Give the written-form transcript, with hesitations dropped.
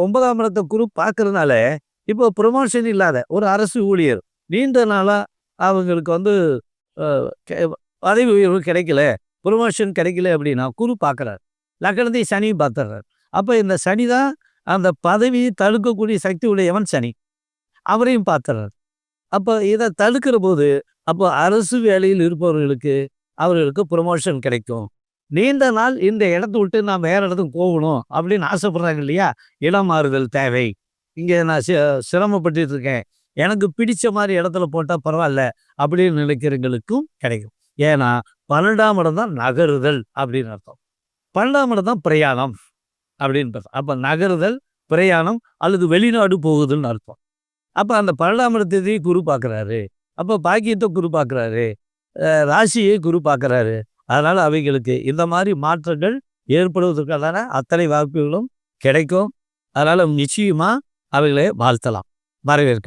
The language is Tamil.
9ஆம் இடத்த குரு பார்க்கறதுனால, இப்போ ப்ரமோஷன் இல்லாத ஒரு அரசு ஊழியர் நீண்ட நாளா அவங்களுக்கு வந்து அ கெ பதவி உயர்வு கிடைக்கல, புரமோஷன் கிடைக்கல அப்படின்னா, குரு பார்க்குறார். லக்னத்தையும் சனியும் பார்த்துடுறார். அப்ப இந்த சனி தான் அந்த பதவியை தடுக்கக்கூடிய சக்தி உடையவன் சனி. அவரையும் பார்த்துடுறார். அப்ப இத தடுக்கிற போது, அப்போ அரசு வேலையில் இருப்பவர்களுக்கு, அவர்களுக்கு புரமோஷன் கிடைக்கும். நீண்ட நாள் இந்த இடத்த விட்டு நான் வேற இடத்துக்கு போகணும் அப்படின்னு ஆசைப்படுறாங்க இல்லையா? இடம் மாறுதல் தேவை. இங்க நான் சிரமப்பட்டுட்டு இருக்கேன். எனக்கு பிடிச்ச மாரி இடத்துல போட்டா பரவால்ல அப்படின்னு நினைக்கிறவங்களுக்கும் கிடைக்கும். ஏன்னா 12ஆம் இடம் தான் நகருதல் அப்படின்னு அர்த்தம். 12ஆம் இடம் தான் பிரயாணம் அப்படின்னு அர்த்தம். அப்ப நகருதல், பிரயாணம் அல்லது வெளிநாடு போகுதுன்னு அர்த்தம். அப்ப அந்த 12ஆம் இடத்தை குரு பார்க்குறாரு. அப்ப பாக்கியத்த குரு பார்க்குறாரு. ராசியை குரு பார்க்குறாரு. அதனால அவைங்களுக்கு இந்த மாரி மாற்றங்கள் ஏற்படுவதற்கான அத்தனை வாய்ப்புகளும் கிடைக்கும். அதனால நிச்சயமா அவைகளை வாழ்த்தலாம், வரவேற்கலாம்.